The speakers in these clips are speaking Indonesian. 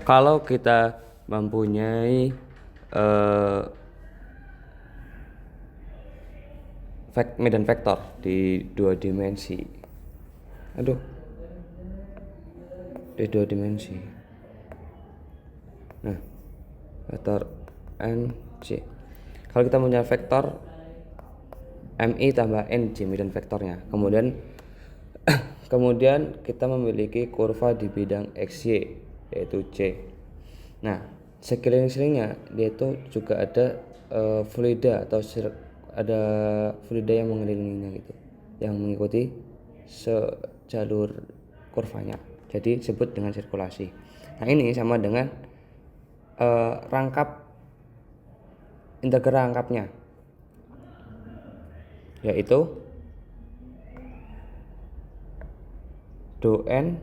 kalau kita mempunyai medan vektor di dua dimensi, nah vektor n c, kalau kita punya vektor mi tambah n j medan vektornya, kemudian kita memiliki kurva di bidang xy yaitu c. Nah, sekeliling-selingnya dia itu juga ada fluida atau ada fluida yang mengelilinginya gitu, yang mengikuti sejalur kurvanya. Jadi disebut dengan sirkulasi. Nah, ini sama dengan integral rangkapnya, yaitu do n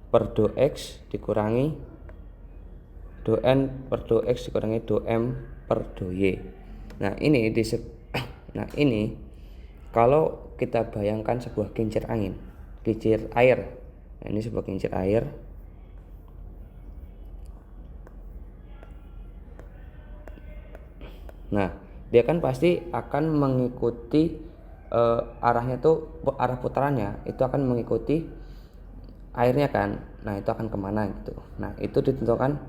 per do x dikurangi do n per do x dikurangi do m per do y. Nah ini kalau kita bayangkan sebuah kincir air. Nah, ini sebuah kincir air. Nah, dia kan pasti akan mengikuti arahnya tuh, arah putarannya itu akan mengikuti airnya kan. Nah, itu akan kemana gitu. Nah, itu ditentukan.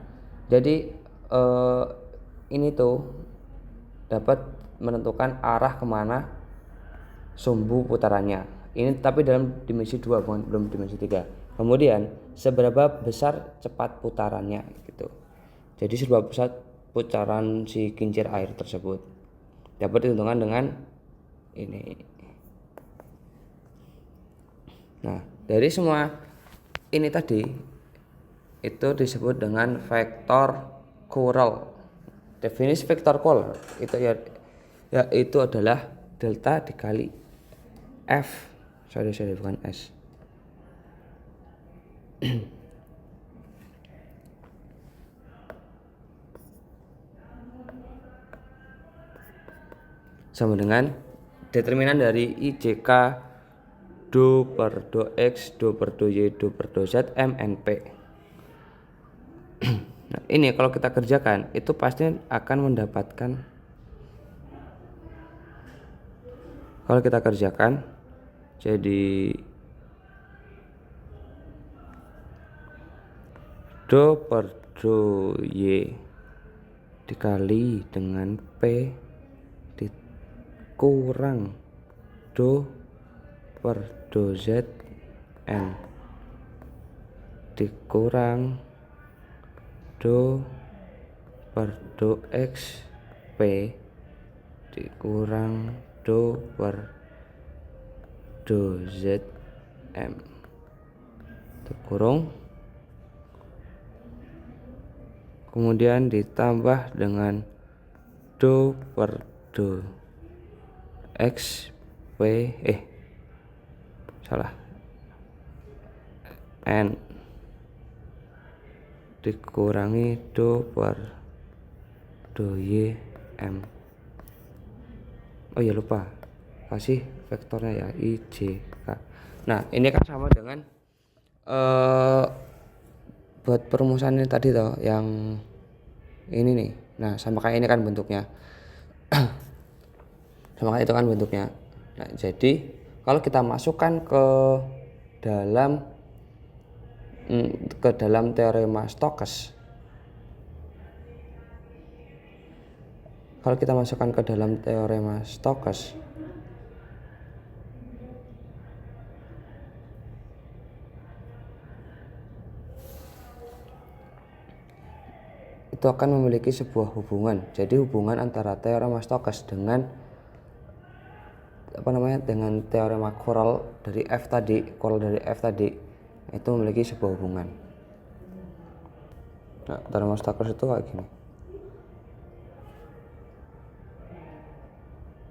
Jadi ini tuh dapat menentukan arah kemana sumbu putarannya. Ini tapi dalam dimensi 2, belum dimensi 3. Kemudian seberapa besar cepat putarannya gitu. Jadi seberapa besar putaran si kincir air tersebut dapat ditentukan dengan ini. Nah, dari semua ini tadi itu disebut dengan vektor Courant. Definisi vektor Courant itu yaitu adalah delta dikali f, bukan s. Sama dengan determinan dari IJK do per do x, do per do y, do per do z, m, n, p. Nah, ini kalau kita kerjakan itu pasti akan mendapatkan, kalau kita kerjakan jadi do per do y dikali dengan p dikurang do per do z n dikurang do per do x p dikurang do per do z m dikurung, kemudian ditambah dengan do per do x p n dikurangi do per do y m. Oh ya, lupa kasih vektornya ya, i j k. Nah, ini kan sama dengan buat perumusan ini tadi toh, yang ini nih. Nah, sama kayak ini kan bentuknya. Sama kayak itu kan bentuknya. Nah, jadi kalau kita masukkan ke dalam teorema Stokes, itu akan memiliki sebuah hubungan. Jadi hubungan antara teorema Stokes dengan dengan teorema Coral dari f tadi itu memiliki sebuah hubungan. Nah, teorema Stokes itu kayak gini.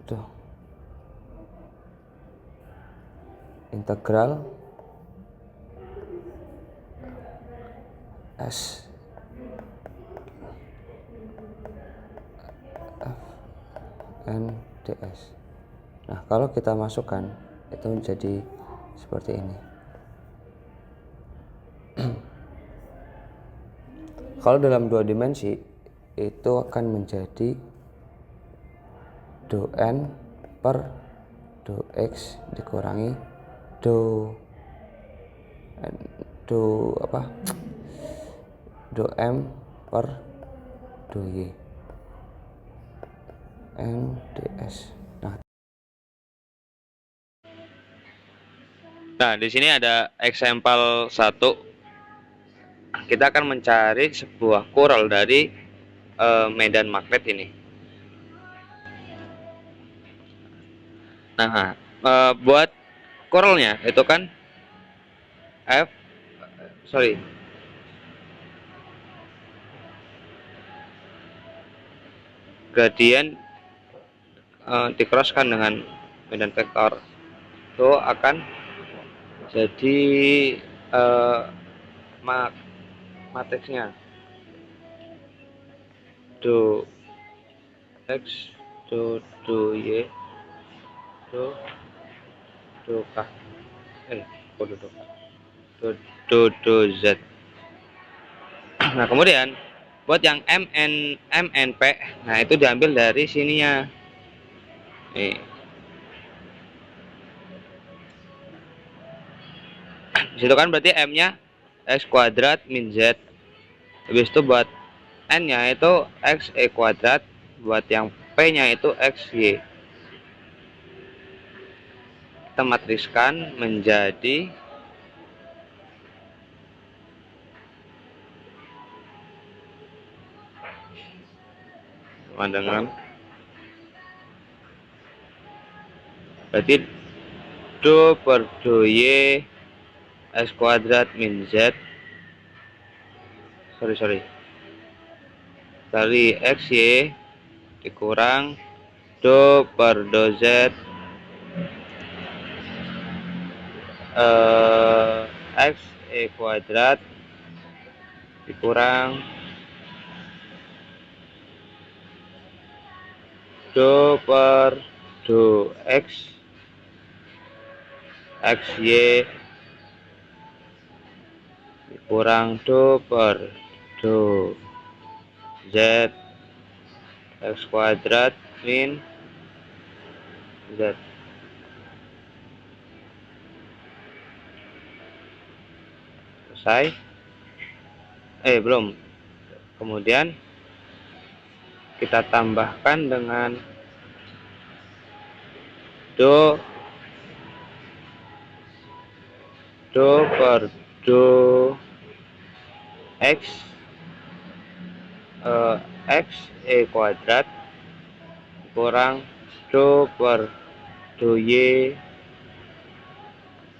Tuh. Integral S F N ds. Nah, kalau kita masukkan itu menjadi seperti ini. Kalau dalam 2 dimensi itu akan menjadi do n per do x dikurangi do do m per do y n ds. Nah, di sini ada example 1. Kita akan mencari sebuah coral dari medan magnet ini. Nah, buat coralnya itu kan gradien dikroskan dengan medan vektor itu akan jadi matriksnya do x do y do k do z. Nah, kemudian buat yang mnp, nah itu diambil dari sininya nih. Disitu kan berarti m nya x kuadrat min z, habis itu buat n nya itu x e kuadrat, buat yang p nya itu x y. Kita matriskan menjadi dengan berarti do per do y x kuadrat min z dari x y dikurang do per do z x e kuadrat dikurang do per do x y dikurang do per do z x kuadrat min z. Selesai. Belum. Kemudian kita tambahkan dengan do per do x e kuadrat kurang do per do y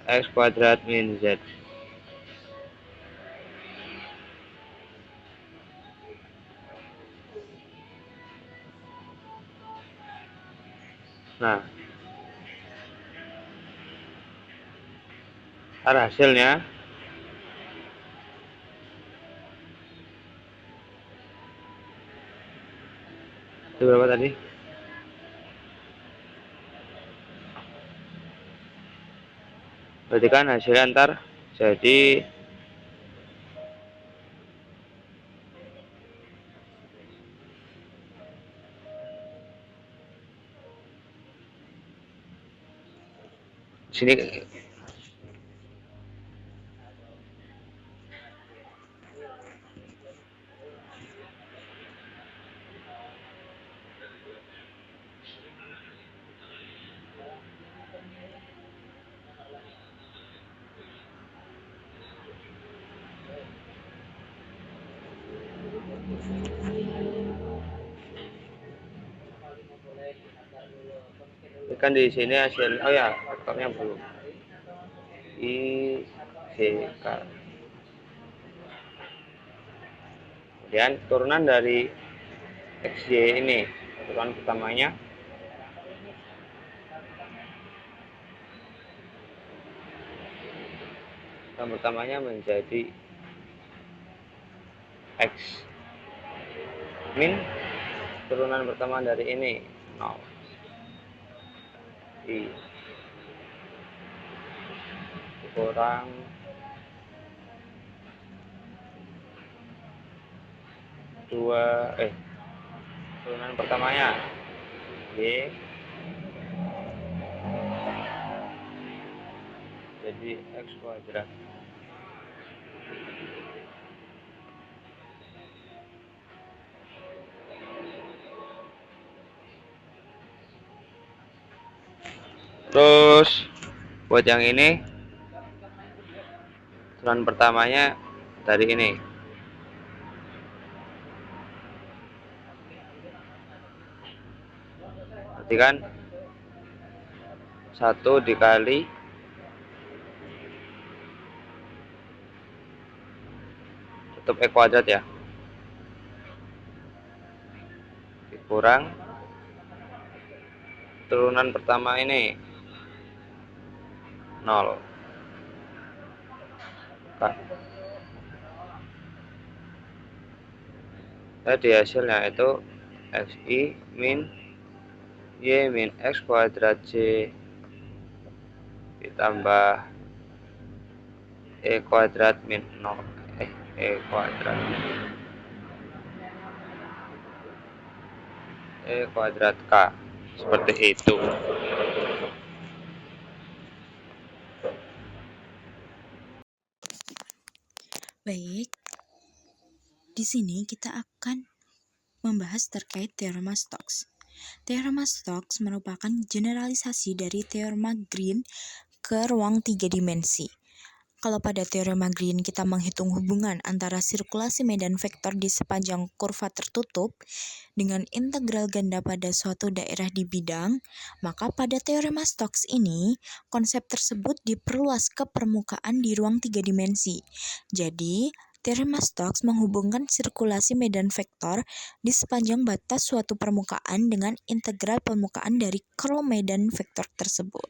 x kuadrat min z. Nah, ada hasilnya. Itu berapa tadi? Berarti kan hasilnya ntar jadi sini kan di sini hasil faktornya belum I C K. Kemudian turunan dari XY ini, turunan pertamanya menjadi X min turunan pertama dari ini 0 I kurang turunan pertamanya Y jadi X kuadrat. Terus buat yang ini turunan pertamanya dari ini. Berarti kan 1 dikali tetap E kuadrat ya, kurang turunan pertama ini 0. Jadi hasilnya itu XI min Y min X kuadrat C ditambah E kuadrat min 0 E kuadrat K, seperti itu. Baik, di sini kita akan membahas terkait teorema Stokes. Teorema Stokes merupakan generalisasi dari teorema Green ke ruang 3 dimensi. Kalau pada teorema Green kita menghitung hubungan antara sirkulasi medan vektor di sepanjang kurva tertutup dengan integral ganda pada suatu daerah di bidang, maka pada teorema Stokes ini konsep tersebut diperluas ke permukaan di ruang 3 dimensi. Jadi, teorema Stokes menghubungkan sirkulasi medan vektor di sepanjang batas suatu permukaan dengan integral permukaan dari curl medan vektor tersebut.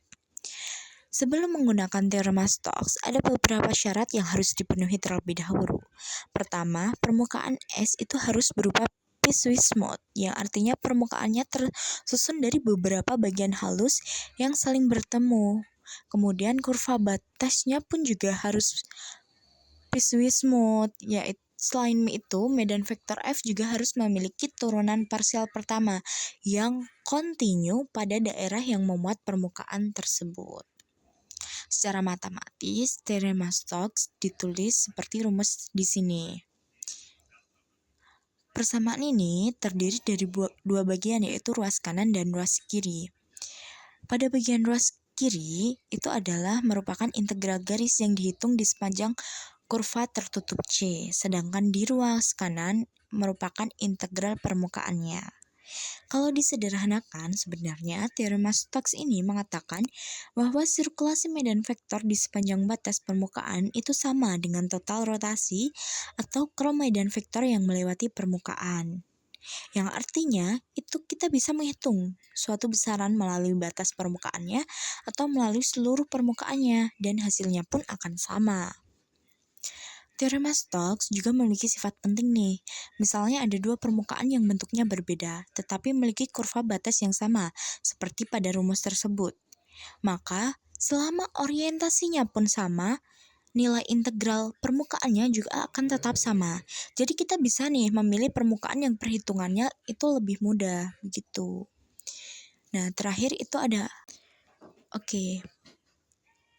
Sebelum menggunakan teorema Stokes, ada beberapa syarat yang harus dipenuhi terlebih dahulu. Pertama, permukaan S itu harus berupa piecewise smooth, yang artinya permukaannya tersusun dari beberapa bagian halus yang saling bertemu. Kemudian kurva batasnya pun juga harus piecewise smooth, yaitu selain itu, medan vektor F juga harus memiliki turunan parsial pertama yang kontinu pada daerah yang memuat permukaan tersebut. Secara matematis, teorema Stokes ditulis seperti rumus di sini. Persamaan ini terdiri dari dua bagian, yaitu ruas kanan dan ruas kiri. Pada bagian ruas kiri, itu adalah merupakan integral garis yang dihitung di sepanjang kurva tertutup C, sedangkan di ruas kanan merupakan integral permukaannya. Kalau disederhanakan, sebenarnya teorema Stokes ini mengatakan bahwa sirkulasi medan vektor di sepanjang batas permukaan itu sama dengan total rotasi atau curl medan vektor yang melewati permukaan. Yang artinya, itu kita bisa menghitung suatu besaran melalui batas permukaannya atau melalui seluruh permukaannya, dan hasilnya pun akan sama. Teorema Stokes juga memiliki sifat penting nih. Misalnya ada dua permukaan yang bentuknya berbeda, tetapi memiliki kurva batas yang sama, seperti pada rumus tersebut. Maka, selama orientasinya pun sama, nilai integral permukaannya juga akan tetap sama. Jadi kita bisa nih memilih permukaan yang perhitungannya itu lebih mudah, begitu. Nah, terakhir itu ada.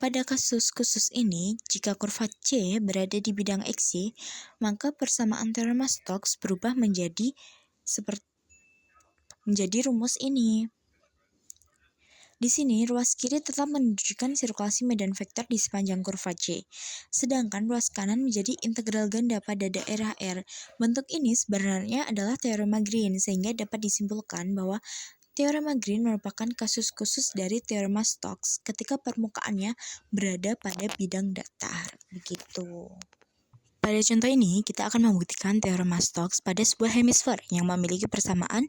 Pada kasus khusus ini, jika kurva C berada di bidang XY, maka persamaan teorema Stokes berubah menjadi rumus ini. Di sini, ruas kiri tetap menunjukkan sirkulasi medan vektor di sepanjang kurva C, sedangkan ruas kanan menjadi integral ganda pada daerah R. Bentuk ini sebenarnya adalah teorema Green, sehingga dapat disimpulkan bahwa teorema Green merupakan kasus khusus dari teorema Stokes ketika permukaannya berada pada bidang datar. Begitu. Pada contoh ini, kita akan membuktikan teorema Stokes pada sebuah hemisfer yang memiliki persamaan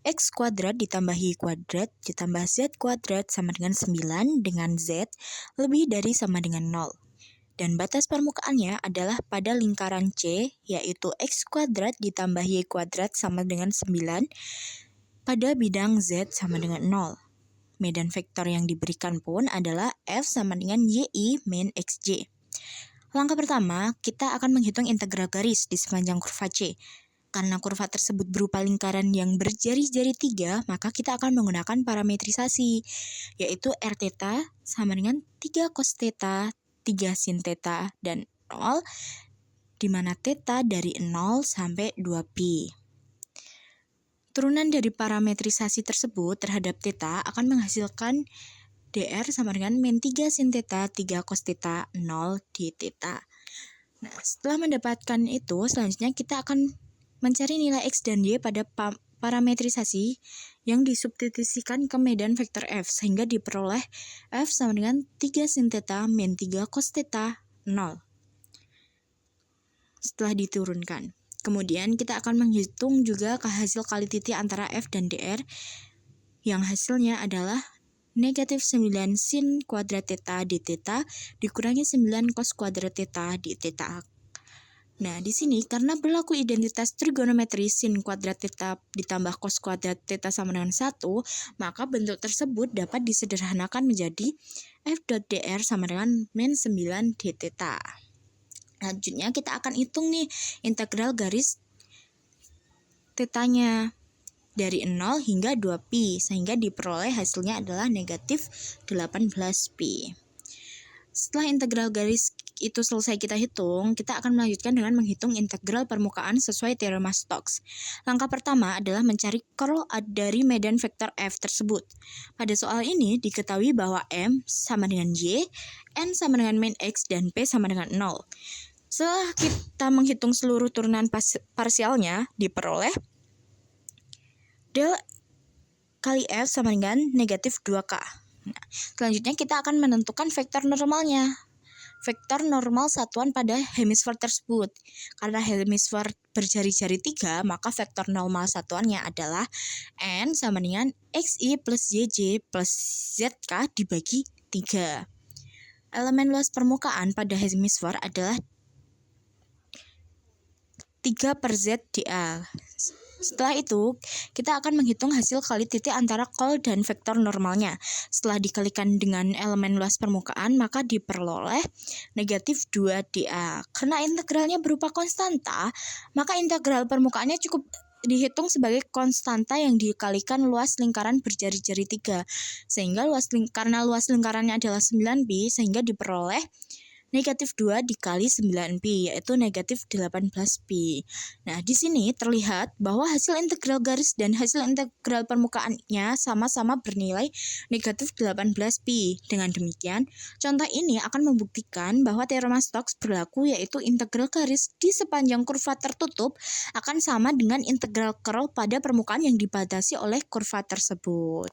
X kuadrat ditambah Y kuadrat ditambah Z kuadrat sama dengan 9 dengan Z lebih dari sama dengan 0. Dan batas permukaannya adalah pada lingkaran C, yaitu X kuadrat ditambah Y kuadrat sama dengan 9 pada bidang Z sama dengan 0. Medan vektor yang diberikan pun adalah F sama dengan YI min XJ. Langkah pertama, kita akan menghitung integral garis di sepanjang kurva C. Karena kurva tersebut berupa lingkaran yang berjari-jari 3, maka kita akan menggunakan parametrisasi, yaitu r theta sama dengan 3 cos theta, 3 sin theta, dan 0, di mana theta dari 0 sampai 2pi. Turunan dari parametrisasi tersebut terhadap theta akan menghasilkan dr sama dengan min 3 sin theta, 3 cos theta, 0 di theta. Nah, setelah mendapatkan itu, selanjutnya kita akan mencari nilai X dan Y pada parametrisasi yang disubstitusikan ke medan vektor F, sehingga diperoleh F sama dengan 3 sin theta min 3 cos theta, 0. Setelah diturunkan. Kemudian kita akan menghitung juga hasil kali titik antara F dan DR, yang hasilnya adalah negatif 9 sin kuadrat theta di theta dikurangi 9 cos kuadrat theta di theta. Nah, di sini karena berlaku identitas trigonometri sin kuadrat theta ditambah cos kuadrat theta sama dengan 1, maka bentuk tersebut dapat disederhanakan menjadi f.dr sama dengan min 9 d theta. Selanjutnya kita akan hitung nih integral garis tetanya dari 0 hingga 2pi, sehingga diperoleh hasilnya adalah negatif 18pi. Setelah integral garis itu selesai kita hitung, kita akan melanjutkan dengan menghitung integral permukaan sesuai teorema Stokes. Langkah pertama adalah mencari curl dari medan vektor F tersebut. Pada soal ini diketahui bahwa M sama dengan Y, N sama dengan min X, dan P sama dengan 0. Setelah kita menghitung seluruh turunan parsialnya, diperoleh del kali F sama dengan negatif 2K. Nah, selanjutnya kita akan menentukan vektor normalnya. Vektor normal satuan pada hemisfer tersebut. Karena hemisfer berjari-jari 3, maka vektor normal satuannya adalah N sama dengan XI plus YJ plus ZK dibagi 3. Elemen luas permukaan pada hemisfer adalah 3 per Z dA. Setelah itu, kita akan menghitung hasil kali titik antara col dan vektor normalnya. Setelah dikalikan dengan elemen luas permukaan, maka diperoleh negatif 2 dA. Karena integralnya berupa konstanta, maka integral permukaannya cukup dihitung sebagai konstanta yang dikalikan luas lingkaran berjari-jari 3. Sehingga karena luas lingkarannya adalah 9pi, sehingga diperoleh negatif 2 dikali 9pi, yaitu negatif 18pi. Nah, di sini terlihat bahwa hasil integral garis dan hasil integral permukaannya sama-sama bernilai negatif 18pi. Dengan demikian, contoh ini akan membuktikan bahwa teorema Stokes berlaku, yaitu integral garis di sepanjang kurva tertutup akan sama dengan integral curl pada permukaan yang dibatasi oleh kurva tersebut.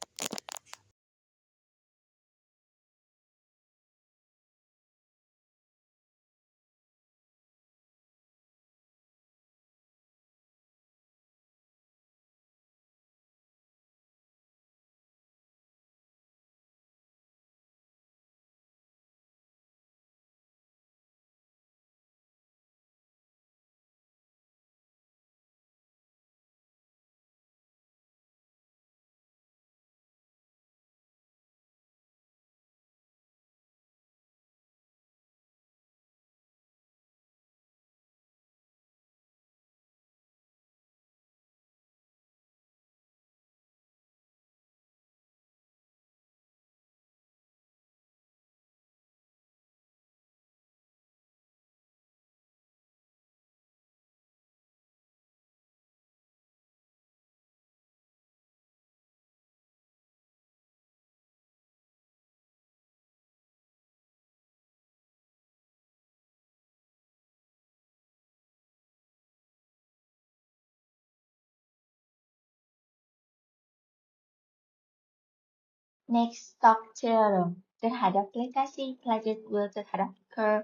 Next, Stokes theorem terhadap gravitasi Plaget Will terhadap curl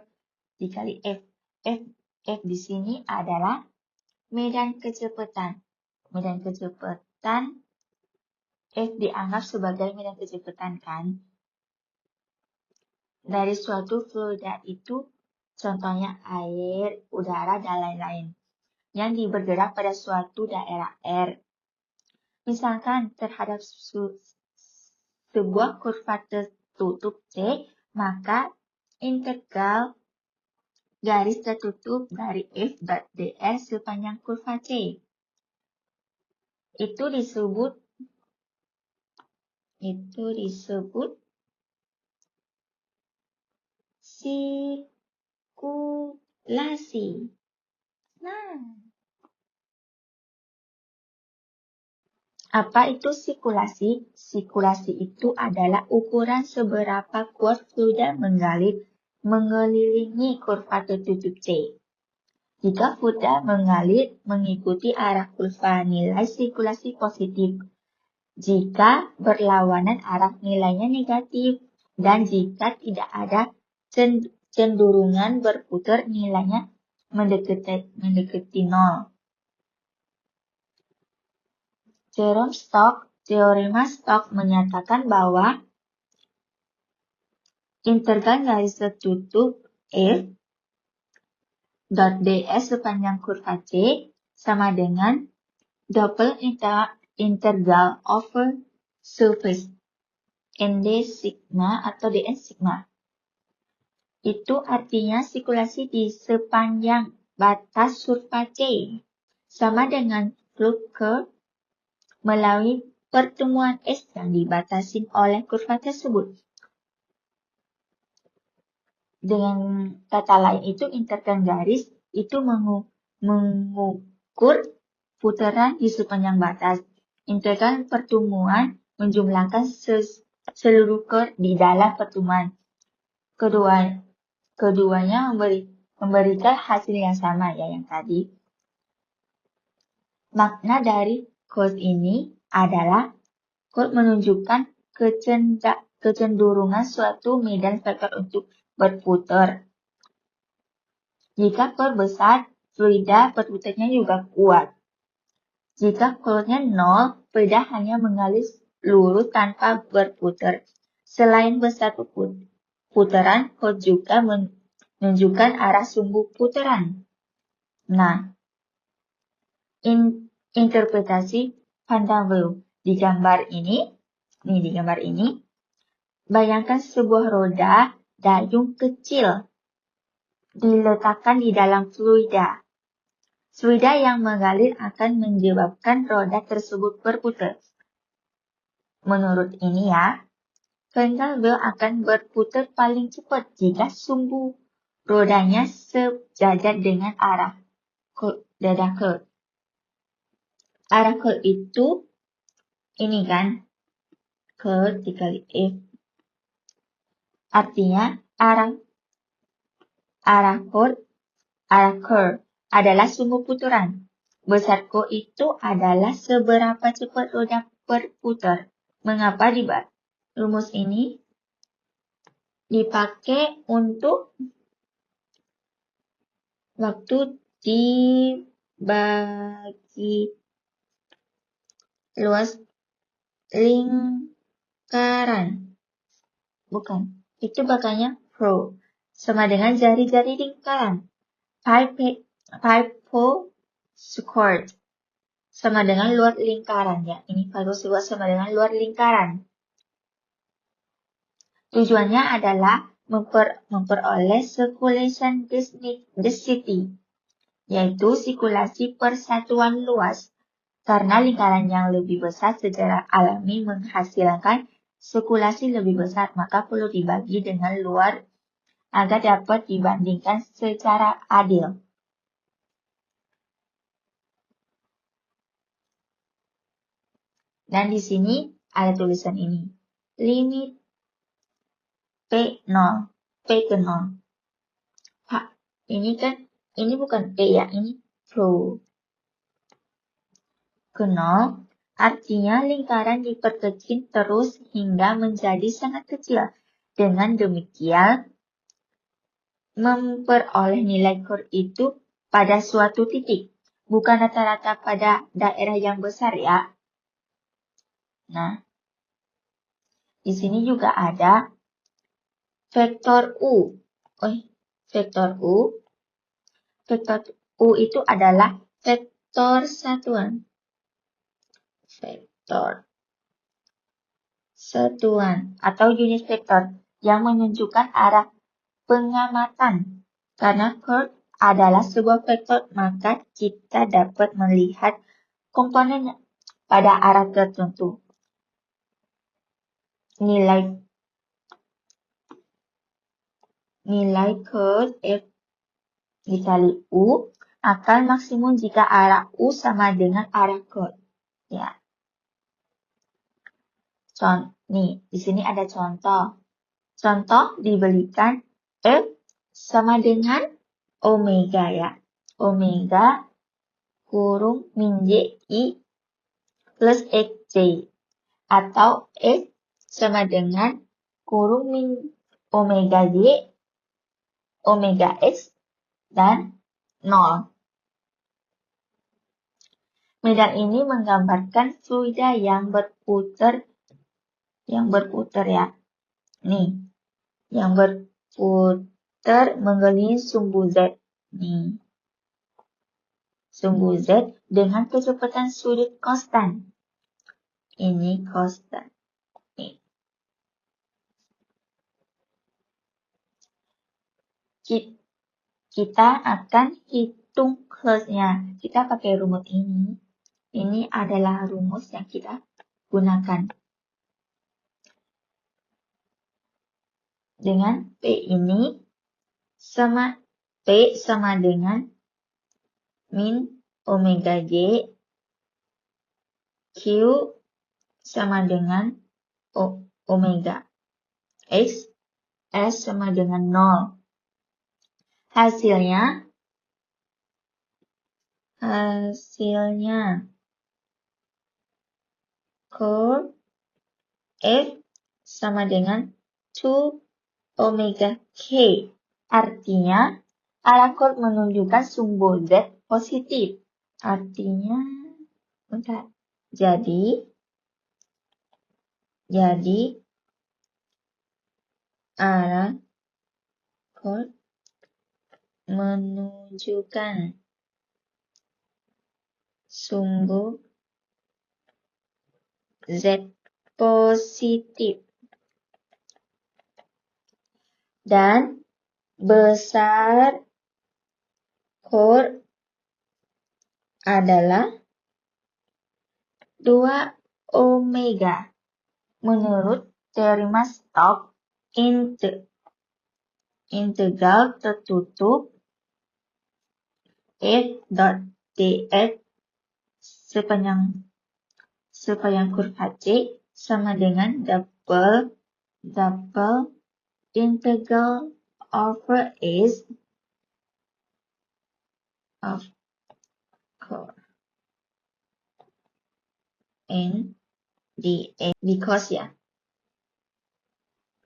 dikali F. F di sini adalah medan kecepatan. Medan kecepatan F dianggap sebagai medan kecepatan kan dari suatu fluida itu, contohnya air, udara, dan lain-lain, yang bergerak pada suatu daerah R. Misalkan terhadap sebuah kurva tertutup T, maka integral garis tertutup dari f.dr sepanjang kurva C. Itu disebut sikulasi. Nah, apa itu sikulasi? Sikulasi itu adalah ukuran seberapa kuat fluida mengalir mengelilingi kurva tertutup C. Jika fluida mengalir mengikuti arah kurva, nilai sirkulasi positif. Jika berlawanan arah, nilainya negatif. Dan jika tidak ada cenderungan berputar, nilainya mendekati nol. Teorema Stokes menyatakan bahwa integral garis tertutup f ds sepanjang kurva C sama dengan double integral over surface nd sigma atau dn sigma. Itu artinya sirkulasi di sepanjang batas kurva C sama dengan flux curve melalui pertemuan S yang dibatasi oleh kurva tersebut. Dengan kata lain itu integral garis itu mengukur putaran di sepanjang batas. Integral pertemuan menjumlahkan seluruh curve di dalam pertemuan. Keduanya memberikan hasil yang sama ya yang tadi. Makna dari curve ini adalah curve menunjukkan kecenderungan suatu medan vektor untuk berputar. Jika curve besar, fluida berputarnya juga kuat. Jika curve-nya 0, fluida hanya mengalir lurus tanpa berputar. Selain besar putaran, curve juga menunjukkan arah sumbu putaran. Nah, interpretasi Van der Waals di gambar ini, bayangkan sebuah roda dayung kecil diletakkan di dalam fluida. Fluida yang mengalir akan menyebabkan roda tersebut berputar. Menurut ini ya, Van der Waals akan berputar paling cepat jika sumbu rodanya sejajar dengan arah curve. Arah curve itu ini kan, curve dikali F. Artinya arah curve adalah sumbu putaran. Besar curve itu adalah seberapa cepat roda berputar. Mengapa rumus ini dipakai untuk waktu dibagi luas lingkaran. Bukan, itu bakanya pro. Sama dengan jari-jari lingkaran. Pi squared sama dengan luar lingkaran ya. Ini pi squared sama dengan luar lingkaran. Tujuannya adalah memperoleh circulation density, yaitu sirkulasi persatuan luas. Karena lingkaran yang lebih besar secara alami menghasilkan sirkulasi lebih besar, maka perlu dibagi dengan luar agar dapat dibandingkan secara adil. Dan di sini ada tulisan ini. Limit P0, P ke 0. Ini bukan P ya, ini Pro. Ke 0, artinya lingkaran diperkecil terus hingga menjadi sangat kecil. Dengan demikian, memperoleh nilai curve itu pada suatu titik, bukan rata-rata pada daerah yang besar ya. Nah, di sini juga ada vektor U. Vektor U itu adalah vektor satuan. Vektor satuan atau unit vektor yang menunjukkan arah pengamatan Karena curve adalah sebuah vektor, maka kita dapat melihat komponen pada arah tertentu. Nilai curve F dikali U akan maksimum jika arah U sama dengan arah curve. Ya. Nih, di sini ada contoh. Contoh diberikan F sama dengan omega ya. Omega kurung min Y plus XJ. Atau F sama dengan kurung min omega Y, omega X, dan 0. Medan ini menggambarkan fluida yang berputar ya. Nih, yang berputar mengelilingi sumbu Z. Nih, sumbu Z dengan kecepatan sudut konstan. Ini konstan. Nih. Kita akan hitung close-nya. Kita pakai rumus ini. Ini adalah rumus yang kita gunakan. Dengan P ini P sama dengan min omega Y, Q sama dengan omega X, S sama dengan 0. Hasilnya curve F sama dengan 2 omega K. Artinya, arah curve menunjukkan sumbu Z positif. Artinya, Jadi, arah curve menunjukkan sumbu Z positif. Dan besar curve adalah 2 omega. Menurut teorema Stokes, integral tertutup f dot dx sepanjang kurva C sama dengan double integral over S of curve in dx.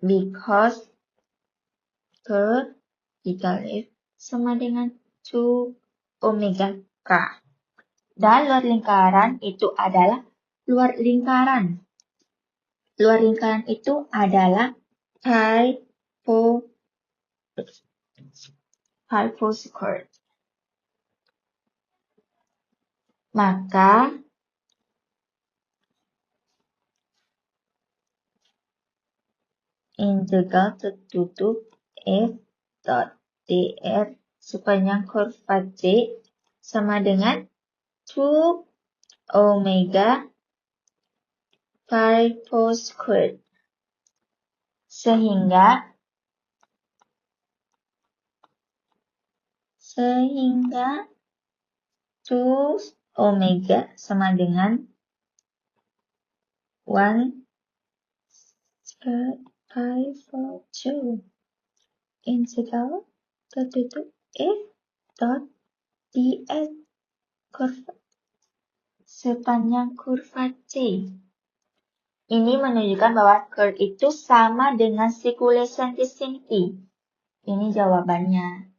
Because curve dikali F sama dengan 2 omega K. Dan luar lingkaran itu adalah Luar lingkaran itu adalah pi squared. Maka integral tertutup f dot dr sepanjang kurva C sama dengan 2 omega pi squared. Sehingga 2 omega sama dengan 1 squared pi 2 integral tertutup f dot dx kurva sepanjang kurva C. Ini menunjukkan bahwa curve itu sama dengan circulation vicinity. Ini jawabannya.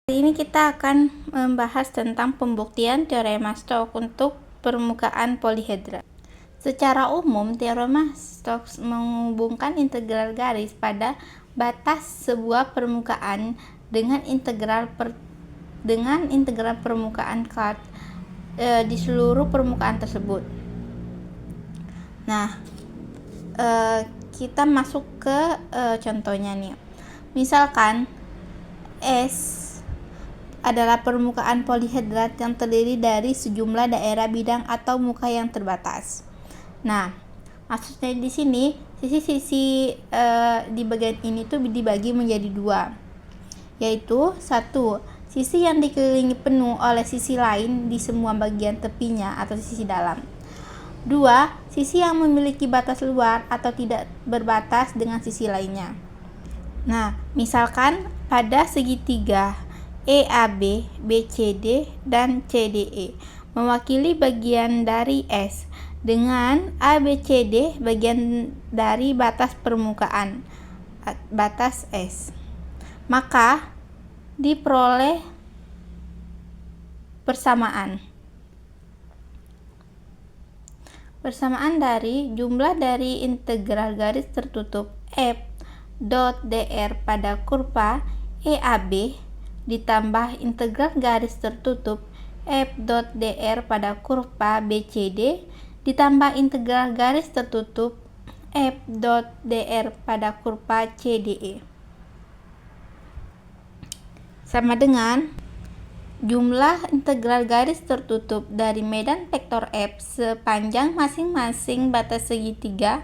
Hari ini kita akan membahas tentang pembuktian teorema Stokes untuk permukaan polihedra. Secara umum, teorema Stokes menghubungkan integral garis pada batas sebuah permukaan dengan integral permukaan cut di seluruh permukaan tersebut. Nah, kita masuk ke contohnya nih. Misalkan S adalah permukaan polihedrat yang terdiri dari sejumlah daerah bidang atau muka yang terbatas. Nah, maksudnya di sini sisi-sisi di bagian ini tuh dibagi menjadi dua, yaitu satu, sisi yang dikelilingi penuh oleh sisi lain di semua bagian tepinya atau sisi dalam. Dua, sisi yang memiliki batas luar atau tidak berbatas dengan sisi lainnya. Nah, misalkan pada segitiga EAB, BCD, dan CDE mewakili bagian dari S, dengan ABCD bagian dari batas permukaan batas S. Maka diperoleh persamaan dari jumlah dari integral garis tertutup F dot dr pada kurva EAB ditambah integral garis tertutup F dot dr pada kurva BCD ditambah integral garis tertutup F dot dr pada kurva CDE sama dengan jumlah integral garis tertutup dari medan vektor F sepanjang masing-masing batas segitiga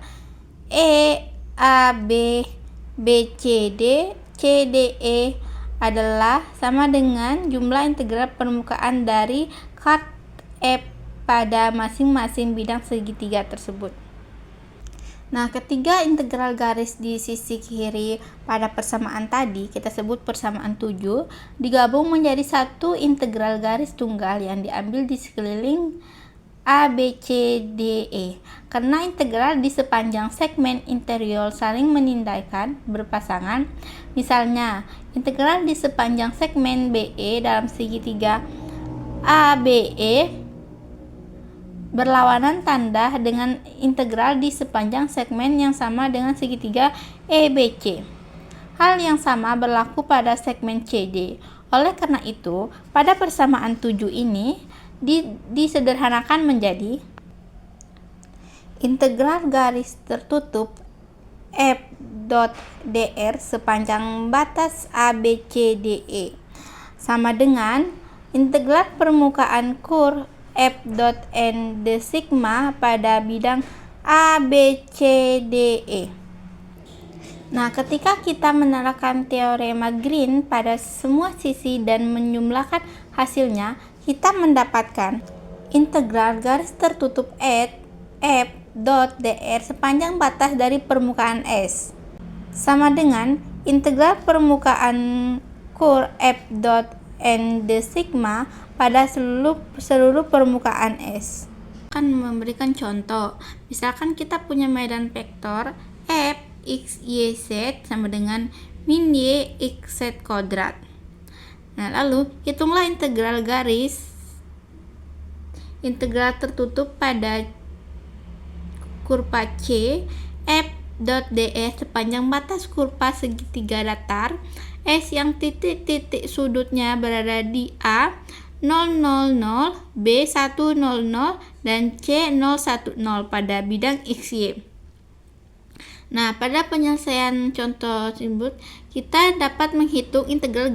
E, A, B, BCD, CDE adalah sama dengan jumlah integral permukaan dari kat F pada masing-masing bidang segitiga tersebut. Nah, ketiga integral garis di sisi kiri pada persamaan tadi kita sebut persamaan 7 digabung menjadi satu integral garis tunggal yang diambil di sekeliling ABCDE. Karena integral di sepanjang segmen interior saling menindaikan berpasangan, misalnya integral di sepanjang segmen BE dalam segitiga ABE berlawanan tanda dengan integral di sepanjang segmen yang sama dengan segitiga EBC. Hal yang sama berlaku pada segmen CD. Oleh karena itu, pada persamaan 7 ini disederhanakan menjadi integral garis tertutup F dot dr sepanjang batas ABCDE sama dengan integral permukaan kur F dot n de sigma pada bidang ABCDE. Nah, ketika kita menerapkan teorema Green pada semua sisi dan menjumlahkan hasilnya, kita mendapatkan integral garis tertutup F dot dr sepanjang batas dari permukaan S sama dengan integral permukaan kur F dot n de sigma pada seluruh permukaan S. Akan memberikan contoh, misalkan kita punya medan vektor F x y z sama dengan min y x z kuadrat. Nah, lalu hitunglah integral tertutup pada kurva C F dot dr sepanjang batas kurva segitiga datar S yang titik-titik sudutnya berada di A 0, 0, 0, B 1, 0, 0, dan C 0, 1, 0 pada bidang XY. Nah, pada penyelesaian contoh tersebut kita dapat menghitung integral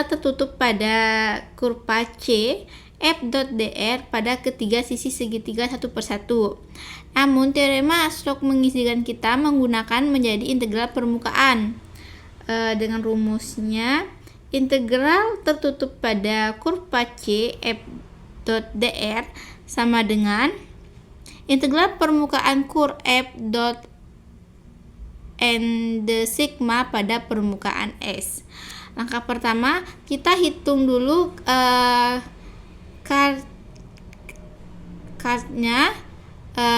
tertutup pada kurva C F dot dr pada ketiga sisi segitiga satu per satu. Namun teorema Stokes mengizinkan kita menggunakan menjadi integral permukaan dengan rumusnya integral tertutup pada kurva C F dot dr sama dengan integral permukaan kur F dot n de sigma pada permukaan S. Langkah pertama, kita hitung dulu kartnya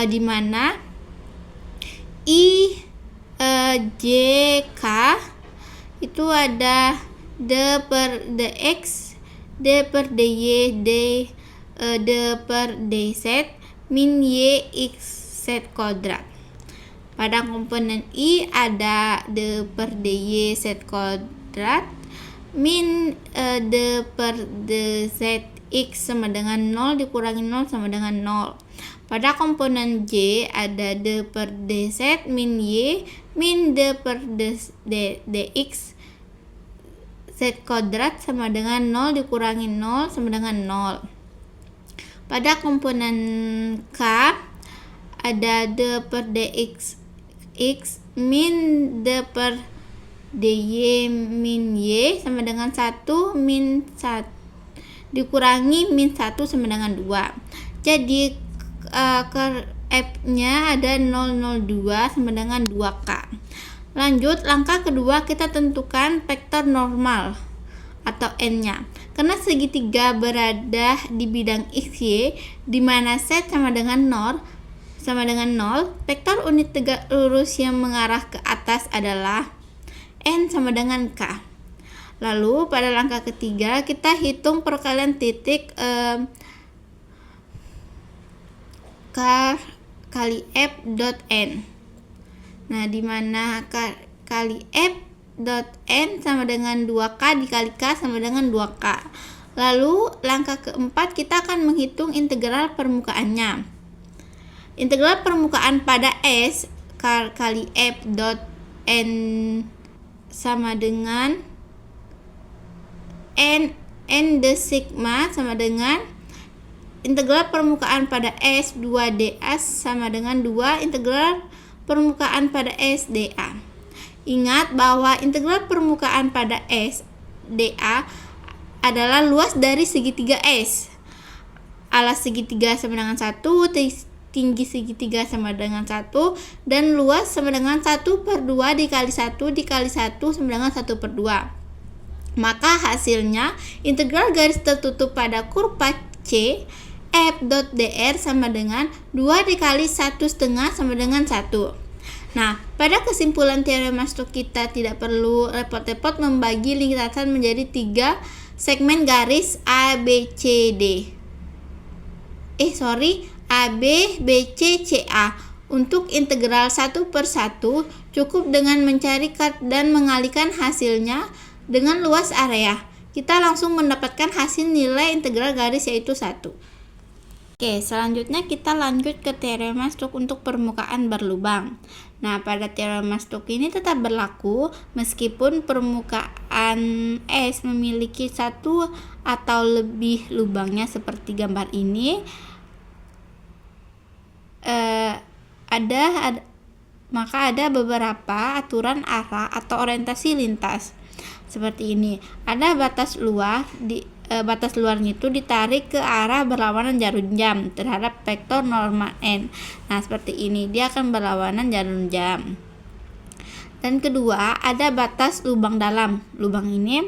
di mana I, J, K itu ada D per dx, D per dy, D per dz, min y x z kuadrat. Pada komponen I ada D per dy z kuadrat, min d per dz x sama dengan 0 dikurangi 0 sama dengan 0. Pada komponen Y ada d per dz min y min d per dx z kuadrat sama dengan 0 dikurangi 0 sama dengan 0. Pada komponen K ada d per dx x min d per dy min y sama dengan 1 min 1 dikurangi min 1 sama dengan 2. Jadi F-nya ada 002 sama dengan 2K. Lanjut, langkah kedua kita tentukan vektor normal atau N-nya. Karena segitiga berada di bidang XY di mana Z sama dengan 0, vektor unit tegak lurus yang mengarah ke atas adalah N sama dengan K. Lalu pada langkah ketiga kita hitung perkalian titik K kali F dot N. Nah, di mana K kali F dot N sama dengan 2K dikali K sama dengan 2K. Lalu langkah keempat kita akan menghitung integral permukaannya. Integral permukaan pada S K kali F dot N sama dengan N de sigma sama dengan integral permukaan pada S 2dA sama dengan 2 integral permukaan pada S dA. Ingat bahwa integral permukaan pada S dA adalah luas dari segitiga S. Alas segitiga sama dengan 1, tinggi segitiga sama dengan 1, dan luas sama dengan 1/2 dikali 1 dikali 1 sama dengan 1/2. Maka hasilnya integral garis tertutup pada kurva C F dot dr sama dengan 2 dikali 1/2 sama dengan 1. Nah, pada kesimpulan teorema Stokes kita tidak perlu repot-repot membagi lintasan menjadi 3 segmen garis A, B, C, D. A, B, B, C, C, A. Untuk integral 1/1 cukup dengan mencari cut dan mengalihkan hasilnya dengan luas area. Kita langsung mendapatkan hasil nilai integral garis yaitu 1. Oke, selanjutnya kita lanjut ke teorema Stokes untuk permukaan berlubang. Nah, pada teorema Stokes ini tetap berlaku meskipun permukaan S memiliki 1 atau lebih lubangnya seperti gambar ini. Maka ada beberapa aturan arah atau orientasi lintas. Seperti ini, ada batas luarnya itu ditarik ke arah berlawanan jarum jam terhadap vektor normal N. Nah, seperti ini, dia akan berlawanan jarum jam. Dan kedua, ada batas lubang dalam. Lubang ini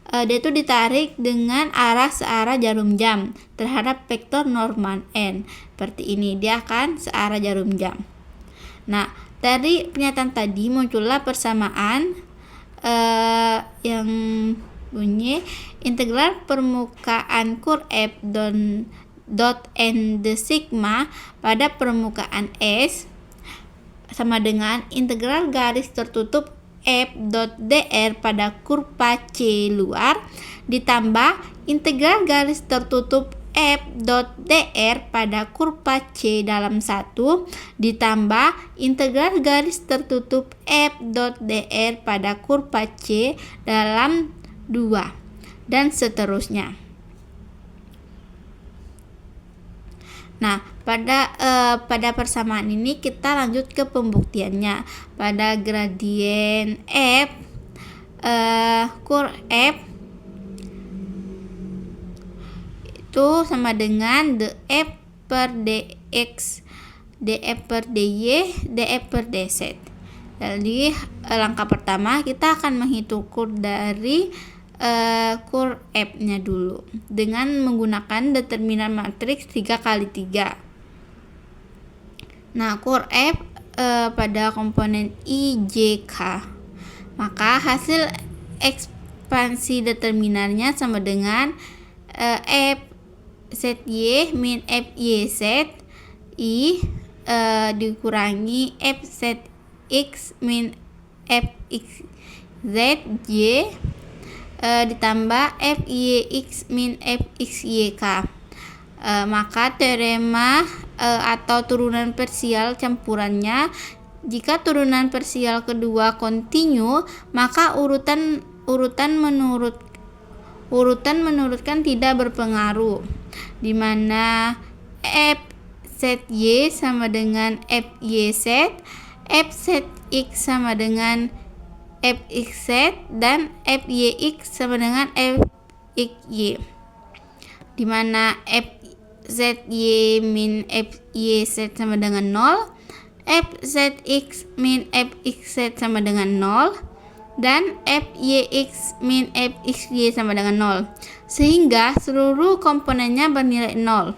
dia itu ditarik dengan arah searah jarum jam terhadap vektor normal N. Seperti ini, dia akan searah jarum jam. Nah, dari pernyataan tadi muncullah persamaan yang bunyi integral permukaan kurva F dot N de sigma pada permukaan S sama dengan integral garis tertutup F dot dr pada kurva C luar ditambah integral garis tertutup F dot dr pada kurva C dalam 1 ditambah integral garis tertutup F dot dr pada kurva C dalam 2 dan seterusnya. Nah, pada persamaan ini kita lanjut ke pembuktiannya. Pada gradien F kurva F itu sama dengan df per dx, df per dy, df per dz. Jadi langkah pertama kita akan menghitung kurva dari kurva F-nya dulu dengan menggunakan determinan matriks 3x3. Nah, kurva F pada komponen I, J, K. Maka hasil ekspansi determinannya sama dengan F ZY min FYZ I dikurangi FZX min FXZ Y ditambah F-Y-X min F-X-Y-K. Maka teorema atau turunan parsial campurannya, jika turunan parsial kedua kontinu, maka urutan menurutkan tidak berpengaruh, di mana F set Y sama dengan F Y set, F set X sama dengan F X set, dan F Y X sama dengan F X Y, di mana F Z Y min F Y set sama dengan 0, F Z X min F X set sama dengan 0, dan F Y X min F X Y sama dengan 0, sehingga seluruh komponennya bernilai 0.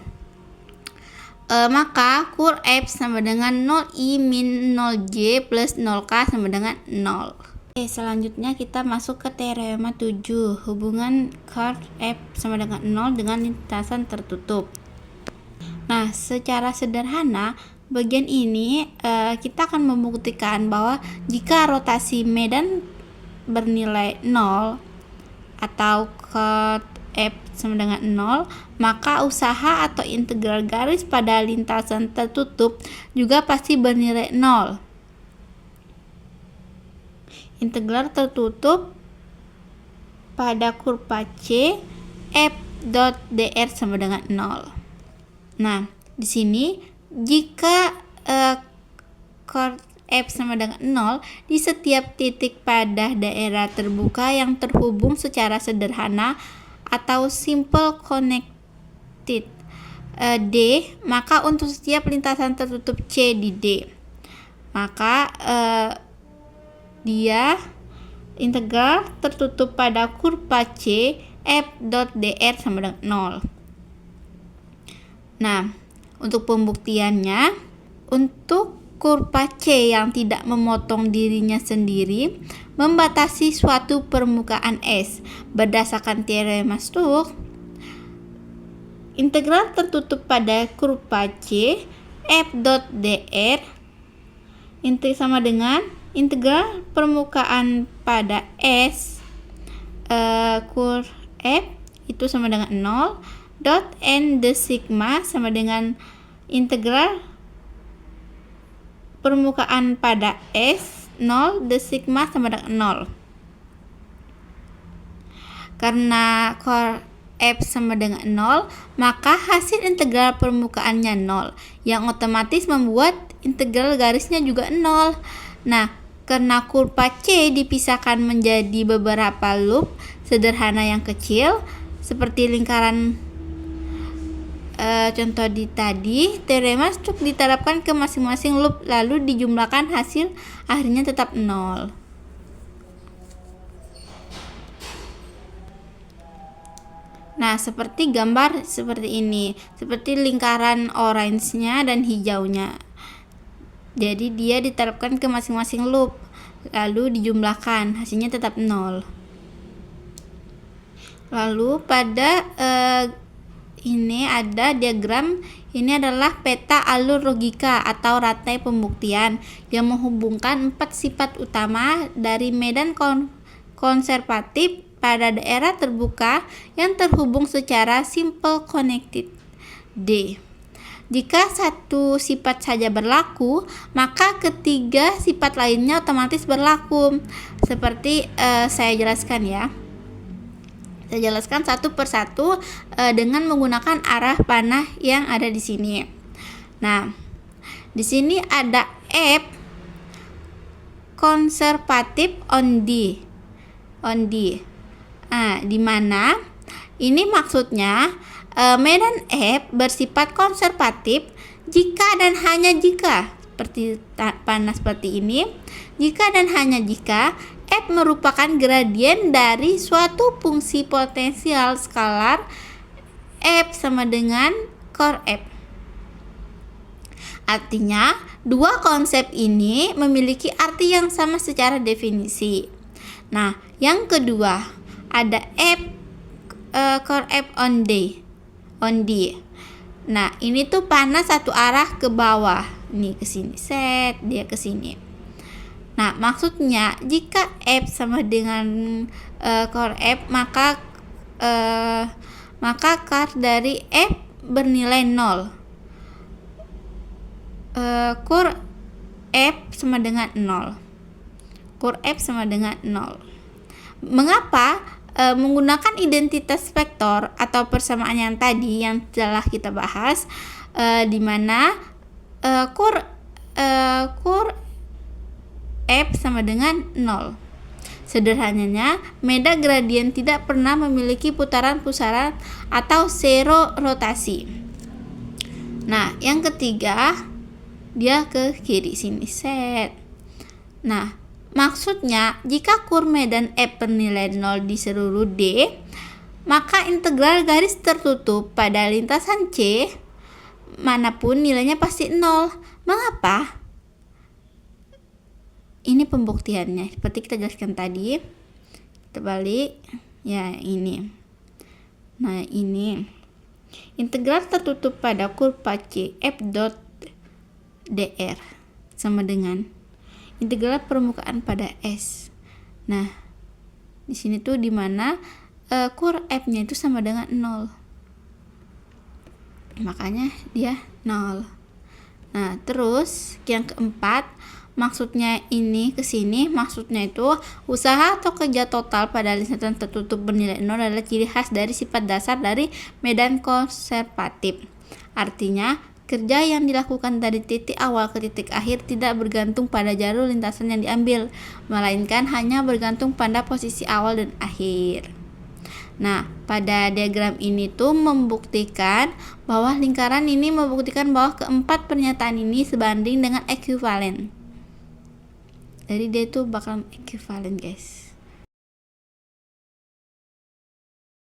Maka kur F sama dengan 0I min 0J plus 0K sama dengan 0. Selanjutnya kita masuk ke teorema 7, hubungan kur F sama dengan 0 dengan lintasan tertutup. Nah, secara sederhana, bagian ini kita akan membuktikan bahwa jika rotasi medan bernilai 0 atau kur F sama dengan 0, maka usaha atau integral garis pada lintasan tertutup juga pasti bernilai 0. Integral tertutup pada kurva C F dot dr sama dengan 0. Nah, di sini jika kur F sama dengan 0 di setiap titik pada daerah terbuka yang terhubung secara sederhana atau simple connected D, maka untuk setiap lintasan tertutup C di D, maka dia integral tertutup pada kurva C F dot dr sama dengan 0. Nah, untuk pembuktiannya, untuk kurva C yang tidak memotong dirinya sendiri membatasi suatu permukaan S berdasarkan teorema Stokes, integral tertutup pada kurva C F dot dr sama dengan integral permukaan pada S kur F itu sama dengan 0 dot n the sigma sama dengan integral permukaan pada S 0 the sigma sama dengan 0. Karena kur F sama dengan 0, maka hasil integral permukaannya 0, yang otomatis membuat integral garisnya juga 0. Nah, karena kurva C dipisahkan menjadi beberapa loop sederhana yang kecil seperti lingkaran contoh di tadi, teorema Stokes diterapkan ke masing-masing loop lalu dijumlahkan, hasil akhirnya tetap 0. Nah, seperti gambar seperti ini, seperti lingkaran orange-nya dan hijaunya. Jadi dia diterapkan ke masing-masing loop lalu dijumlahkan, hasilnya tetap 0. Lalu pada ini ada diagram, ini adalah peta alur logika atau rantai pembuktian yang menghubungkan 4 sifat utama dari medan konservatif pada daerah terbuka yang terhubung secara simple connected D. Jika satu sifat saja berlaku, maka ketiga sifat lainnya otomatis berlaku. Seperti saya jelaskan ya. Saya jelaskan satu persatu dengan menggunakan arah panah yang ada di sini. Nah, di sini ada F konservatif on D. Nah, di mana ini maksudnya medan F bersifat konservatif jika dan hanya jika, seperti panah seperti ini, jika dan hanya jika F merupakan gradien dari suatu fungsi potensial skalar F sama dengan kur F. Artinya, dua konsep ini memiliki arti yang sama secara definisi. Nah, yang kedua, ada F kur F on D. Nah, ini tuh panah satu arah ke bawah. Nih ke sini, set, dia ke sini. Nah, maksudnya jika F sama dengan core F, maka car dari F bernilai 0. Core F sama dengan 0. Core F sama dengan 0. Mengapa? Menggunakan identitas vektor atau persamaan yang tadi yang telah kita bahas, di mana core F sama dengan 0. Sederhananya, medan gradien tidak pernah memiliki putaran-putaran atau zero rotasi. Nah, yang ketiga, dia ke kiri sini, set. Nah, maksudnya jika kur medan F bernilai 0 di seluruh D, maka integral garis tertutup pada lintasan C manapun nilainya pasti 0. Mengapa? Ini pembuktiannya seperti kita jelaskan tadi. Kita balik ya, ini. Nah, ini integral tertutup pada kurva C F dot dr sama dengan integral permukaan pada S. Nah, di sini tuh dimana kur F-nya itu sama dengan 0. Makanya dia 0. Nah, terus yang keempat, maksudnya ini ke sini, maksudnya itu usaha atau kerja total pada lintasan tertutup bernilai 0 adalah ciri khas dari sifat dasar dari medan konservatif. Artinya, kerja yang dilakukan dari titik awal ke titik akhir tidak bergantung pada jalur lintasan yang diambil, melainkan hanya bergantung pada posisi awal dan akhir. Nah, pada diagram ini tuh membuktikan bahwa lingkaran ini membuktikan bahwa keempat pernyataan ini sebanding dengan ekuivalen. Jadi dia itu bakal ekuivalen, guys.